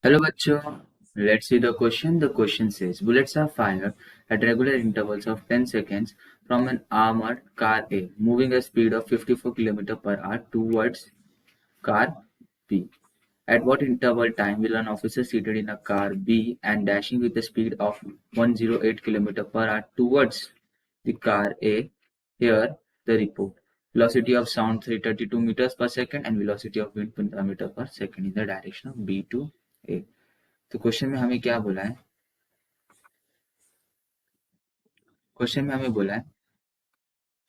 Hello bachcho, let's see the question. The question says bullets are fired at regular intervals of 10 seconds from an armored car A moving at speed of 54 km per hour towards car B. At what interval time will an officer seated in a car B and dashing with a speed of 108 km per hour towards the car A hear the report? Velocity of sound 332 meters per second and velocity of wind 15 meters per second in the direction of B to A. तो question में हमें क्या बोला है? Question में हमें बोला है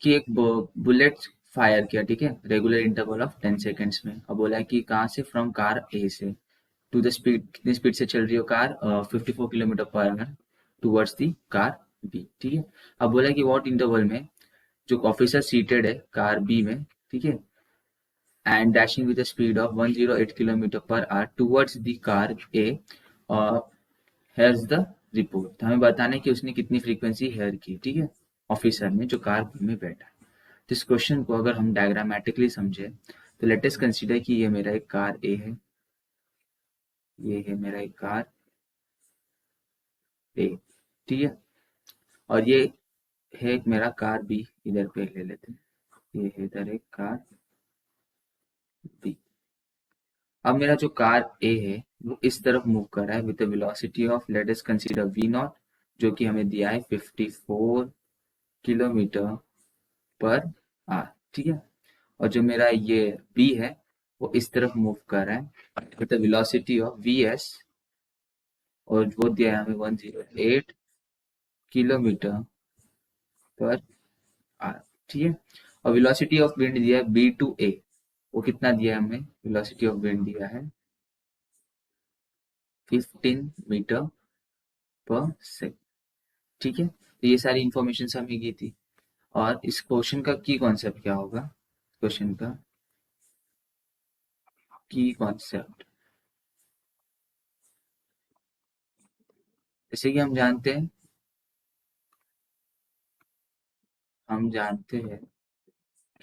कि एक बुलेट फायर किया, ठीक है, रेगुलर इंटरवल ऑफ 10 सेकेंड्स में। अब बोला है कि कहाँ से, फ्रॉम कार ए से, टू द स्पीड, कितनी स्पीड से चल रही हो car, 54 kilometre per hour towards the car B, ठीक है। अब बोला है कि व्हाट इंटरवल में जो ऑफिसर सीटेड है कार बी में, ठीक है, and dashing with speed of 108 kilometre per hour towards the car A, hairs the report. तो हमें बताना है कि उसने कितनी फ्रीक्वेंसी हेयर की, ठीक है, ऑफिसर ने जो कार में बैठा है। तो इस क्वेश्चन को अगर हम डायग्रामेटिकली समझे तो लेट अस कंसीडर कि ये मेरा एक कार ए है, ये है मेरा एक कार ए, ठीक है, और ये है एक मेरा कार बी, इधर पे ले लेते हैं, ये है इधर एक कार बी। अब मेरा जो कार ए है वो इस तरफ मूव कर रहा है with velocity of, let us consider v naught, जो कि हमें दिया है 54 किलोमीटर पर आर, ठीक है। और जो मेरा ये बी है वो इस तरफ मूव कर रहा है with velocity of V S, और वो दिया है हमें 108 किलोमीटर पर आर, ठीक है। और वेलोसिटी ऑफ विंड दिया है बी टू ए, वो कितना दिया है हमें, वेलोसिटी ऑफ विंड दिया है 15 मीटर पर सेकेंड, ठीक है। तो ये सारी इंफॉर्मेशन हमें की थी। और इस क्वेश्चन का की कॉन्सेप्ट क्या होगा, क्वेश्चन का की कॉन्सेप्ट, जैसे कि हम जानते हैं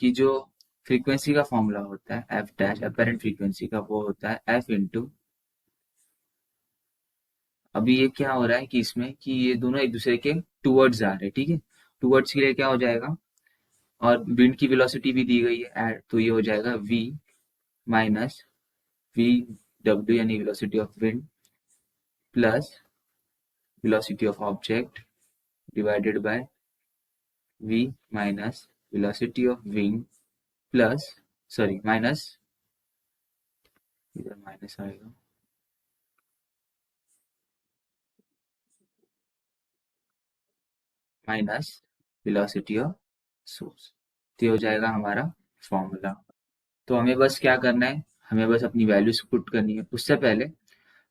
कि जो फ्रीक्वेंसी का फॉर्मूला होता है एफ डैश, अपेरेंट फ्रीक्वेंसी का, वो होता है एफ इंटू, अभी ये क्या हो रहा है कि इसमें कि ये दोनों एक दूसरे के टूवर्ड्स आ रहे हैं, ठीक है। टूवर्ड्स के लिए क्या हो जाएगा, और विंड की वेलोसिटी भी दी गई है एट, तो ये हो जाएगा v माइनस वी डब्ल्यू यानी velocity of wind plus velocity of object divided by v minus velocity of wind plus, sorry minus, इधर माइनस आएगा, माइनस वेलोसिटी ऑफ सोर्स। तो ये हो जाएगा हमारा फॉर्मूला। तो हमें बस क्या करना है, हमें बस अपनी वैल्यूज पुट करनी है। उससे पहले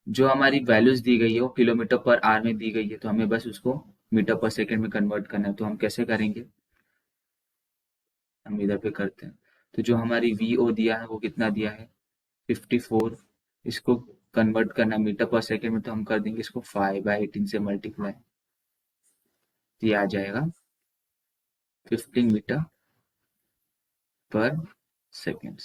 जो हमारी वैल्यूज दी गई है वो किलोमीटर पर आवर में दी गई है, तो हमें बस उसको मीटर पर सेकंड में कन्वर्ट करना है। तो हम कैसे करेंगे, हम इधर पे करते हैं। तो जो हमारी वी ओ दिया है वो कितना दिया है 54, इसको कन्वर्ट करना मीटर पर सेकंड में, तो हम कर देंगे इसको 5/18 से मल्टीप्लाई, तो ये आ जाएगा 15 मीटर पर सेकेंड।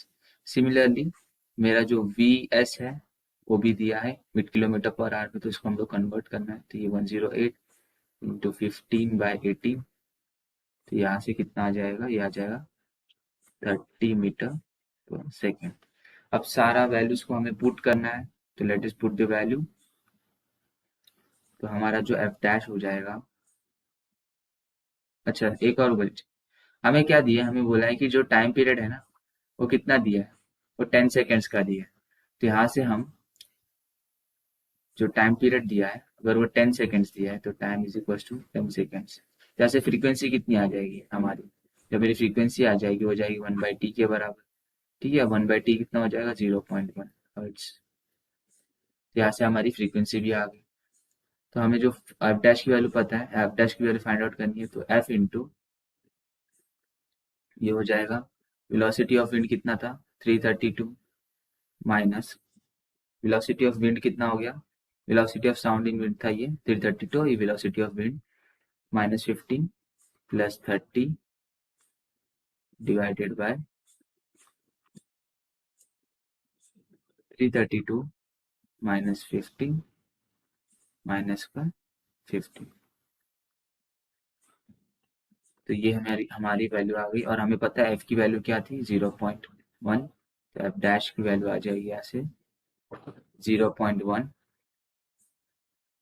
सिमिलरली मेरा जो वी एस है वो भी दिया है मिड किलोमीटर पर आवर में, तो इसको हम लोग कन्वर्ट करना है। तो ये 108 इंटू 15/18, तो यहाँ से कितना आ जाएगा, ये आ जाएगा 30 मीटर पर सेकेंड। अब सारा वैल्यूज को हमें पुट करना है, तो let us put the value. तो हमारा जो एफ डैश हो जाएगा, अच्छा एक और बच, हमें क्या दिया है, हमें बोला है कि जो टाइम पीरियड है ना वो कितना दिया है, वो 10 सेकेंड्स का दिया है। तो यहाँ से हम जो टाइम पीरियड दिया है, अगर वो 10 सेकेंड्स दिया है तो time is equal to 10 seconds. जैसे फ्रीक्वेंसी कितनी आ जाएगी हमारी, जब मेरी फ्रीक्वेंसी आ जाएगी हो जाएगी 1/t के बराबर, ठीक है। 1/t कितना हो जाएगा, 0.1 हर्ट्ज। यहाँ से हमारी फ्रीक्वेंसी भी आ गई। तो हमें जो एफ डैश की वैल्यू पता है, एफ डैश की वैल्यू फाइंड आउट करनी है, तो एफ इंटू ये हो जाएगा, वेलोसिटी ऑफ विंड कितना था 332, माइनस वेलोसिटी ऑफ विंड कितना हो गया, वेलोसिटी ऑफ साउंडिंग विंड था ये 332, ये velocity of wind minus 15 plus 30 divided by 332 minus 50 minus का 50। तो ये हमारी हमारी वैल्यू आ गई और हमें पता है एफ की वैल्यू क्या थी 0.1। तो एफ डैश की वैल्यू आ जाएगी यहाँ से 0.1,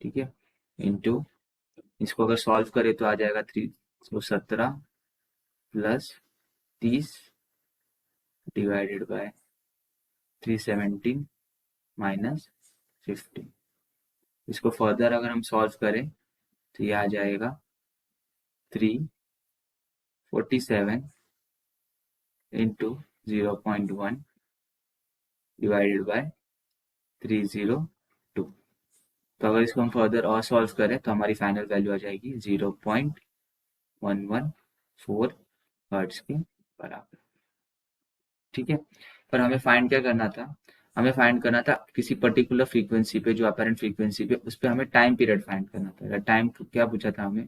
ठीक है, इंटू, इसको अगर सॉल्व करें तो आ जाएगा 317 प्लस 30 डिवाइडेड बाय 317 माइनस 50। इसको फर्दर अगर हम सॉल्व करें तो ये आ जाएगा 347 इंटू 0.1 डिवाइडेड बाय 302। तो अगर इसको हम फर्दर और सॉल्व करें तो हमारी फाइनल वैल्यू आ जाएगी 0.114 हर्ट्ज के बराबर, ठीक है। पर हमें फाइंड क्या करना था, हमें फाइंड करना था किसी पर्टिकुलर फ्रीक्वेंसी पे, जो अपेरेंट फ्रीक्वेंसी पे, उस पे हमें टाइम पीरियड फाइंड करना था। टाइम क्या पूछा था हमें,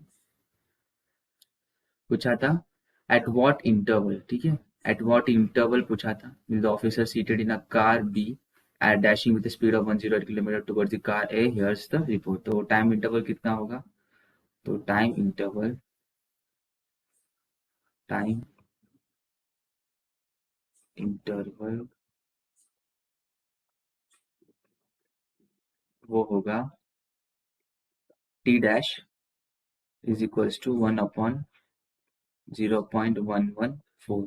पूछा था एट व्हाट इंटरवल, ठीक है, एट व्हाट इंटरवल पूछा था। The officer seated in a car B at dashing with speed of 108 kilometre towards the car A, here's the report. तो टाइम इंटरवल कितना होगा, तो टाइम इंटरवल वो होगा t dash is equals to 1/0.114।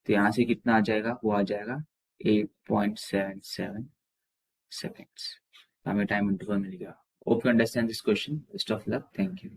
तो यहाँ से कितना आ जाएगा, वो आ जाएगा 8.77 seconds। हमें टाइम इंटरवल मिल गया। Hope you understand this question. Best of luck, thank you.